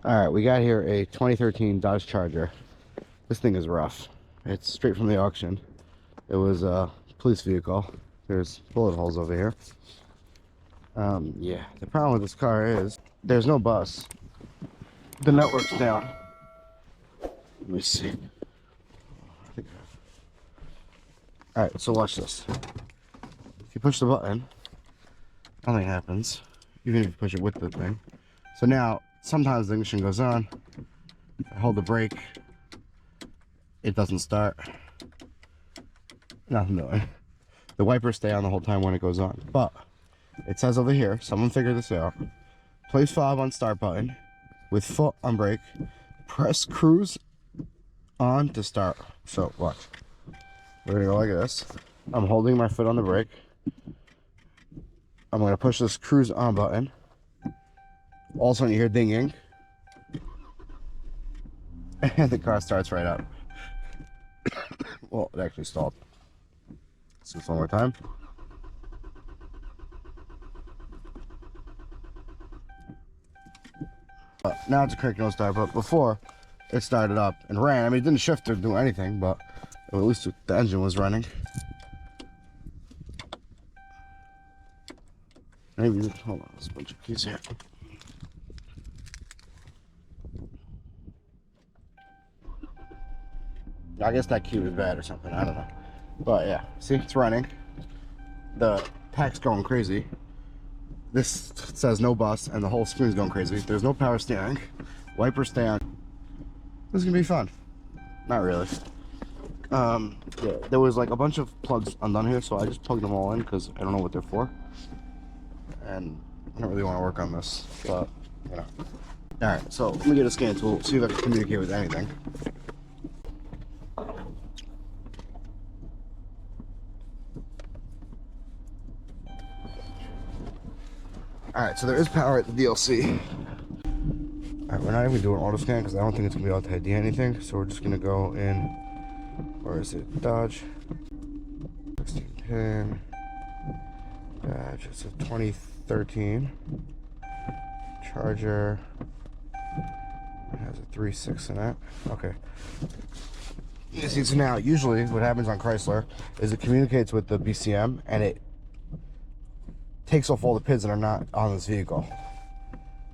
All right, we got here a 2013 Dodge Charger. This thing is rough. It's straight from the auction. It was a police vehicle. There's bullet holes over here. Yeah, the problem with this car is there's no bus. The network's down. Let me see. All right, so watch this. If you push the button, nothing happens, even if you push it with the thing. So now, sometimes the ignition goes on. If I hold the brake, it doesn't start. Nothing doing. The wipers stay on the whole time when it goes on. But it says over here, someone figured this out. Place fob on start button with foot on brake. Press cruise on to start. So watch. We're gonna go like this. I'm holding my foot on the brake. I'm gonna push this cruise on button. All of a sudden you hear dinging. And the car starts right up. Well, it actually stalled. Let's do this one more time. Now it's a quick no start, but before it started up and ran. I mean, it didn't shift or do anything, but at least the engine was running. Maybe, hold on, there's a bunch of keys here. I guess that key was bad or something, I don't know. But yeah, see, it's running. The pack's going crazy. This says no bus, and the whole screen's going crazy. There's no power steering. Wipers stay on. This is gonna be fun. Not really. Yeah, there was like a bunch of plugs undone here, so I just plugged them all in because I don't know what they're for. And I don't really want to work on this, but you know. Alright, so let me get a scan tool, see if I can communicate with anything. Alright, so there is power at the DLC. Alright, we're not even doing auto scan because I don't think it's going to be able to ID anything. So we're just going to go in, where is it? Dodge. 1610. Dodge, it's a 2013. Charger. It has a 3.6 in it. Okay. You see, so now, usually what happens on Chrysler is it communicates with the BCM and it takes off all the pins that are not on this vehicle.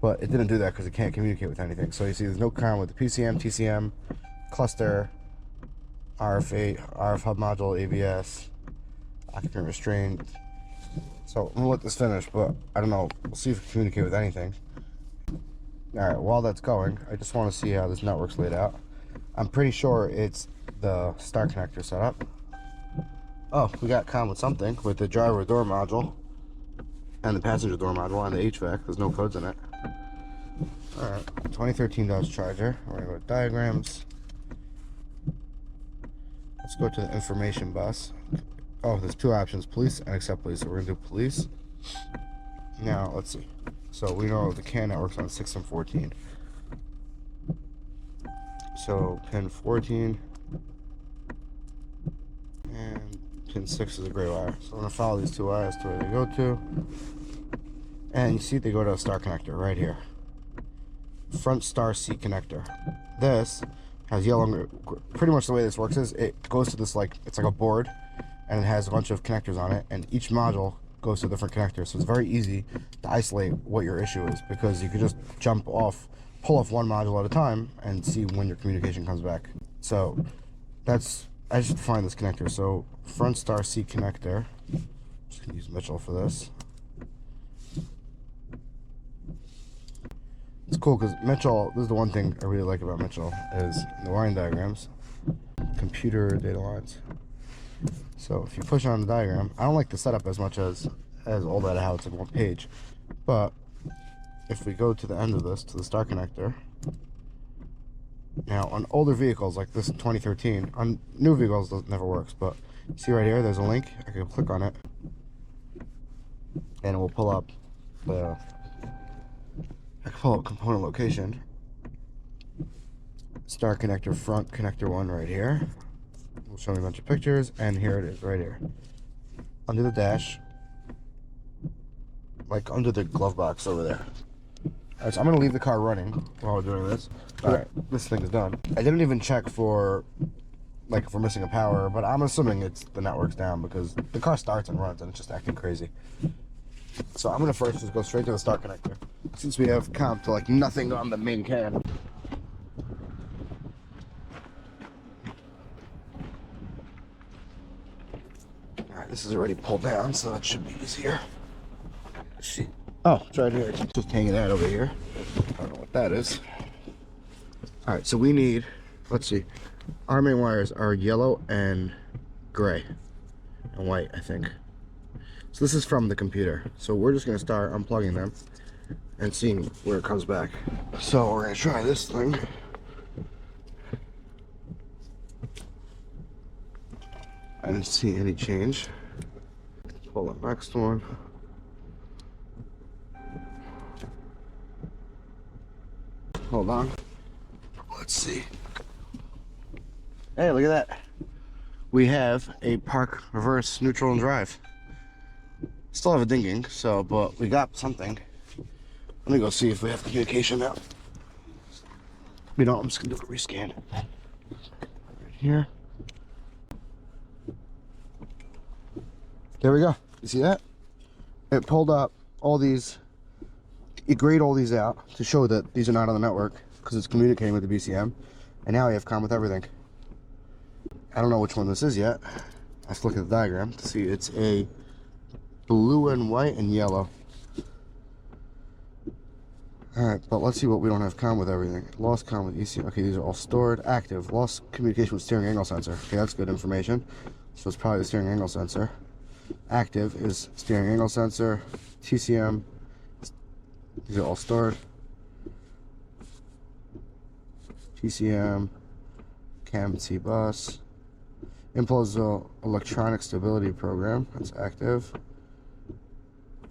But it didn't do that because it can't communicate with anything. So you see there's no current with the PCM, TCM, cluster, RF8, RF hub module, ABS, occupant restraint. So I'm gonna let this finish, but I don't know, we'll see if we can communicate with anything. Alright, while that's going, I just want to see how this network's laid out. I'm pretty sure it's the start connector setup. Oh, we got comm with something, with the driver door module and the passenger door module and the HVAC. There's no codes in it. Alright, 2013 Dodge Charger. We're gonna go to diagrams. Let's go to the information bus. Oh, there's two options, police and accept police. So we're gonna do police. Now, let's see. So we know the CAN network's on 6 and 14. So pin 14 and pin 6 is a gray wire. So I'm gonna follow these two wires to where they go to. And you see they go to a star connector right here. Front star C connector. This has yellow. Pretty much the way this works is it goes to this, like, it's like a board, and it has a bunch of connectors on it, and each module goes to a different connector. So it's very easy to isolate what your issue is because you could just pull off one module at a time and see when your communication comes back. So that's, I just defined this connector. So front star C connector. Just gonna use Mitchell for this. It's cool because Mitchell, this is the one thing I really like about Mitchell, is the wiring diagrams, computer data lines. So if you push on the diagram, I don't like the setup as much as all that, how it's in one page. But if we go to the end of this, to the star connector, now on older vehicles like this 2013, on new vehicles it never works, but see right here, there's a link. I can click on it and it will pull up the component location. Star connector, front connector 1 right here. Will show me a bunch of pictures, and here it is right here. Under the dash, like under the glove box over there. Alright, so I'm gonna leave the car running while we're doing this. Alright, this thing's done. I didn't even check for, like, if we're missing a power, but I'm assuming it's the network's down because the car starts and runs and it's just acting crazy. So I'm gonna first just go straight to the start connector, since we have comp to like nothing on the main can. Alright, this is already pulled down, so that should be easier. See. Oh, it's right here. Just hanging out over here. I don't know what that is. Alright, so we need, let's see. Our main wires are yellow and gray. And white, I think. So this is from the computer. So we're just going to start unplugging them and seeing where it comes back. So we're going to try this thing. I didn't see any change. Pull the next one. Hold on. Let's see. Hey, look at that. We have a park, reverse, neutral, and drive. Still have a dinging, so, but we got something. Let me go see if we have communication now. You know, I'm just gonna do a rescan. Right here. There we go. You see that? It pulled up all these. It grayed all these out to show that these are not on the network because it's communicating with the BCM. And now we have comm with everything. I don't know which one this is yet. I have to look at the diagram to see. It's a blue and white and yellow. Alright, but let's see what we don't have comm with everything. Lost comm with ECM. Okay, these are all stored. Active. Lost communication with steering angle sensor. Okay, that's good information. So it's probably the steering angle sensor. Active is steering angle sensor. TCM. These are all stored. TCM. Cam C bus. Impulse electronic stability program. That's active.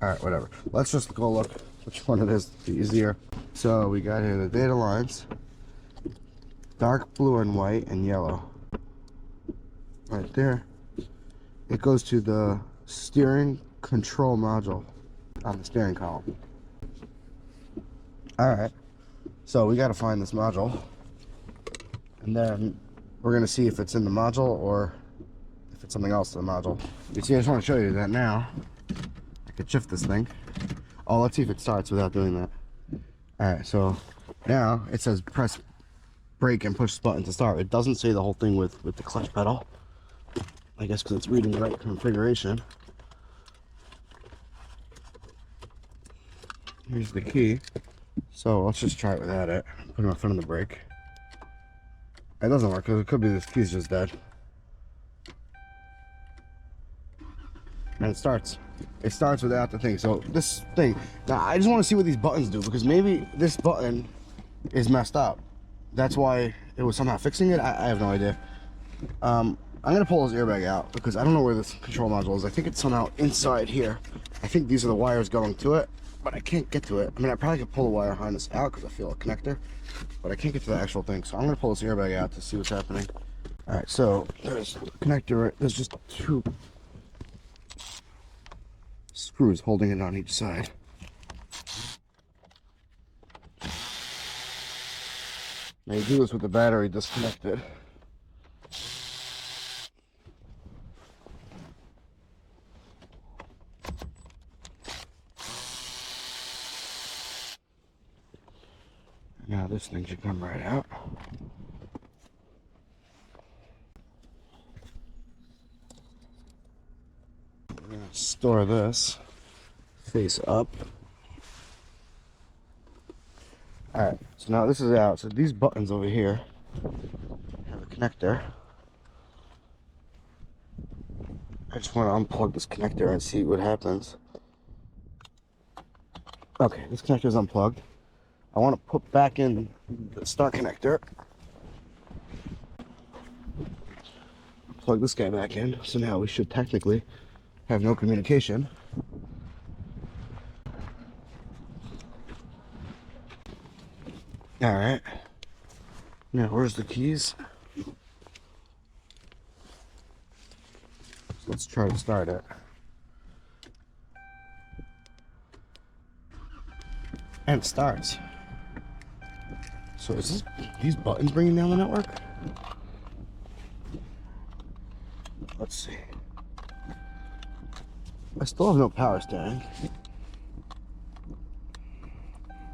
Alright, whatever. Let's just go look which one it is to be easier. So we got here the data lines. Dark blue and white and yellow. Right there. It goes to the steering control module on the steering column. Alright. So we gotta find this module. And then we're gonna see if it's in the module or if it's something else to the module. You see, I just want to show you that now. I could shift this thing. Oh, let's see if it starts without doing that. Alright, so now it says press brake and push this button to start. It doesn't say the whole thing with the clutch pedal. I guess because it's reading the right configuration. Here's the key. So let's just try it without it. Put my foot on the brake. It doesn't work because it could be this key's just dead. And it starts. It starts without the thing. So this thing, now I just want to see what these buttons do because maybe this button is messed up. That's why it was somehow fixing it. I have no idea. I'm gonna pull this airbag out because I don't know where this control module is. I think it's somehow inside here. I think these are the wires going to it, but I can't get to it. I mean, I probably could pull the wire behind this out because I feel a connector, but I can't get to the actual thing. So I'm gonna pull this airbag out to see what's happening. All right, so there's a connector. There's just two screws holding it on each side. Now you do this with the battery disconnected. Now this thing should come right out. We're gonna store this face up. Alright, so now this is out. So these buttons over here have a connector. I just want to unplug this connector and see what happens. Okay, this connector is unplugged. I want to put back in the start connector. Plug this guy back in. So now we should technically have no communication. All right. Now where's the keys? Let's try to start it. And it starts. So is this these buttons bringing down the network? Let's see. I still have no power steering.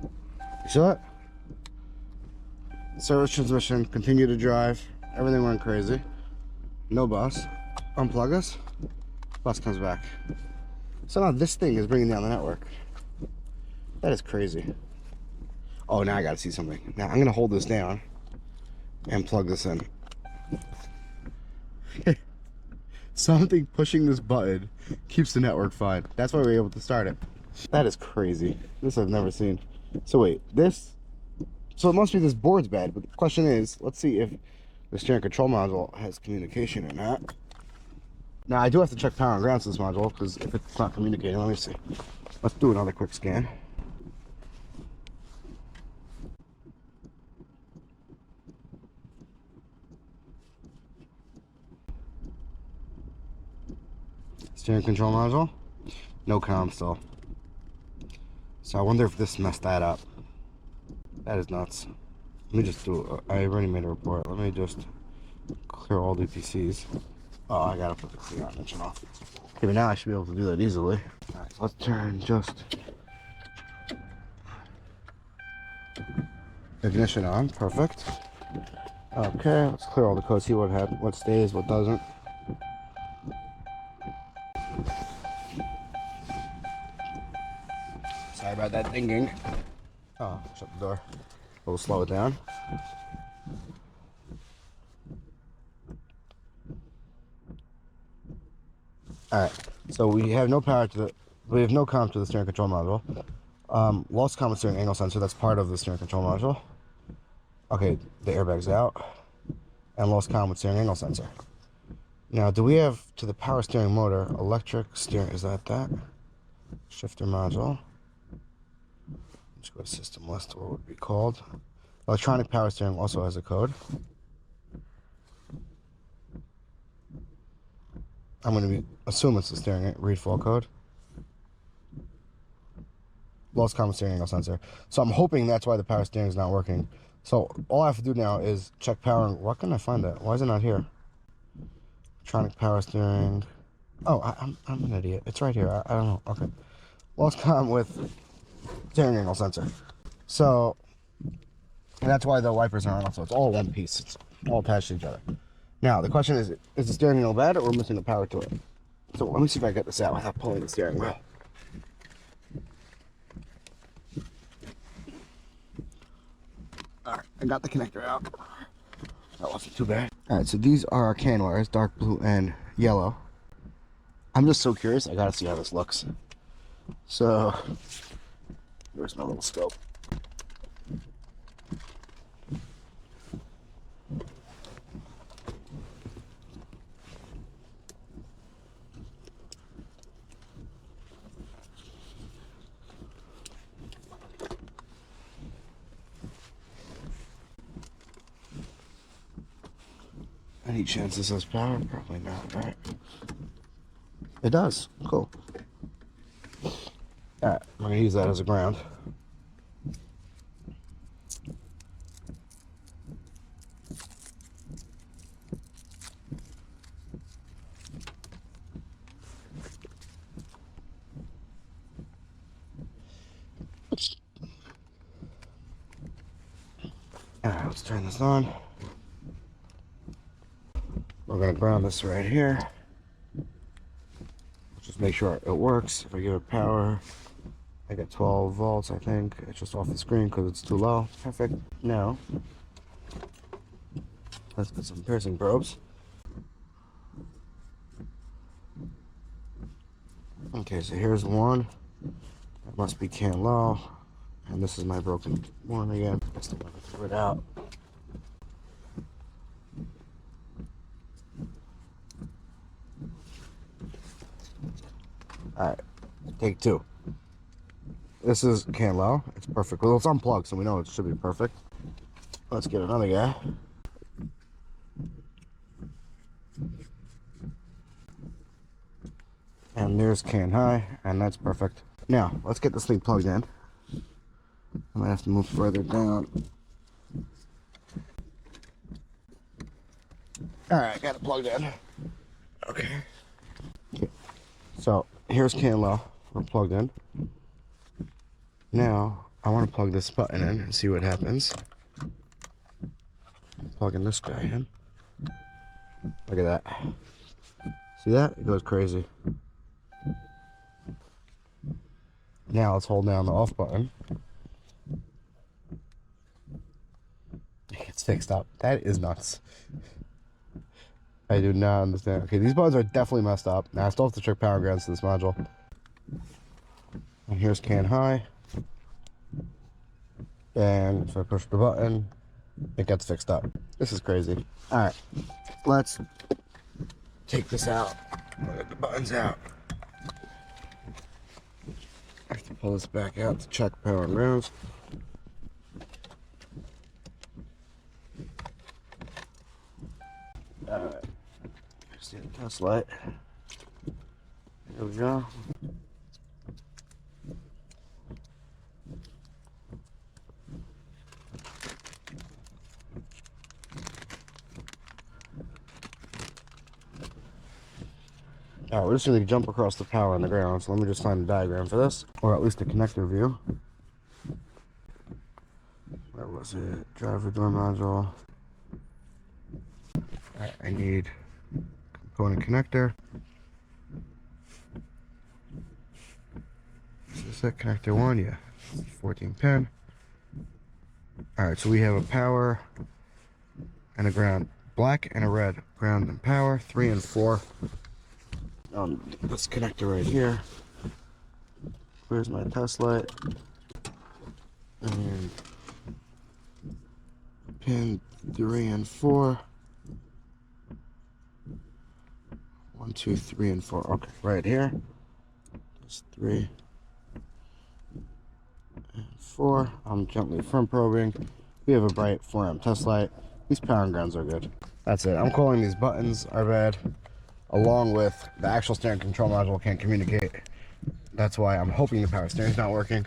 You saw it? Service transmission, continue to drive. Everything went crazy. No bus. Unplug us. Bus comes back. So now this thing is bringing down the network. That is crazy. Oh, now I gotta see something. Now I'm gonna hold this down and plug this in. Something pushing this button keeps the network fine. That's why we're able to start it. That is crazy. This I've never seen. So wait, this, so it must be this board's bad, but the question is, let's see if the steering control module has communication or not. Now I do have to check power and ground to this module, because if it's not communicating, let me see. Let's do another quick scan. Steering control module, no comm still. So I wonder if this messed that up. That is nuts. Let me just do, I already made a report. Let me just clear all the PCs. Oh, I gotta put the clear on engine off. Okay, but now I should be able to do that easily. Alright, so let's turn just ignition on. Perfect. Okay, let's clear all the code, see what stays, what doesn't. Sorry about that dinging. Oh, shut the door. We'll slow it down. Alright, so we have no power to we have no comm to the steering control module. Lost comm with steering angle sensor, that's part of the steering control module. Okay, the airbag's out. And lost comm with steering angle sensor. Now, do we have to the power steering motor, electric steering, is that? Shifter module. Let's go to system list, what would it be called? Electronic power steering also has a code. I'm going to assume it's the steering read fault code. Lost common steering angle sensor. So I'm hoping that's why the power steering is not working. So all I have to do now is check power. Why can't I find that? Why is it not here? Electronic power steering. Oh, I'm an idiot. It's right here. I don't know. Okay. Lost comm with steering angle sensor. So, and that's why the wipers are on. So it's all one piece. It's all attached to each other. Now the question is the steering wheel bad, or we're missing the power to it? So let me see if I get this out without pulling the steering wheel. Alright, I got the connector out. That wasn't too bad. Alright, so these are our CAN wires, dark blue and yellow. I'm just so curious, I gotta see how this looks. So, where's my little scope? Any chance this has power? Probably not, right? It does. Cool. Alright, I'm gonna use that as a ground. Alright, let's turn this on. We're gonna ground this right here. Just make sure it works. If I give it power, I get 12 volts, I think. It's just off the screen because it's too low. Perfect. Now, let's put some piercing probes. Okay, so here's one. That must be CAN low. And this is my broken one again. I still want to throw it out. Alright, take two. This is CAN low. It's perfect. Well, it's unplugged, so we know it should be perfect. Let's get another guy. And there's CAN high, and that's perfect. Now, let's get this thing plugged in. I might have to move further down. Alright, got it plugged in. Okay. So here's can low. We're plugged in. Now I want to plug this button in and see what happens. Plugging this guy in. Look at that. See that? It goes crazy. Now let's hold down the off button. It's fixed up. That is nuts. I do not understand. Okay, these buttons are definitely messed up. Now I still have to check power grounds to this module. And here's can high. And if I push the button, it gets fixed up. This is crazy. Alright, let's take this out. Get the buttons out. I have to pull this back out to check power and grounds. Alright, here's the test light. Here we go. Alright, we're just going to jump across the power and the ground, so let me just find a diagram for this, or at least a connector view. Where was it? Driver door module. Alright, I need component connector. Is this it? Connector 1? Yeah. 14 pin. Alright, so we have a power and a ground. Black and a red. Ground and power. 3 and 4. This connector right here. Where's my test light? And pin 3 and 4. 1, 2, 3, and 4. Okay, right here. That's 3 and 4. I'm gently front probing. We have a bright 4M test light. These power and grounds are good. That's it. I'm calling these buttons are bad, along with the actual steering control module can't communicate. That's why I'm hoping the power steering's not working.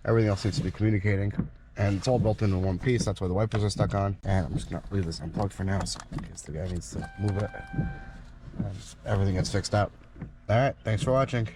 Everything else needs to be communicating. And it's all built into one piece. That's why the wipers are stuck on. And I'm just gonna leave this unplugged for now, so in case the guy needs to move it. And everything gets fixed up. Alright, thanks for watching.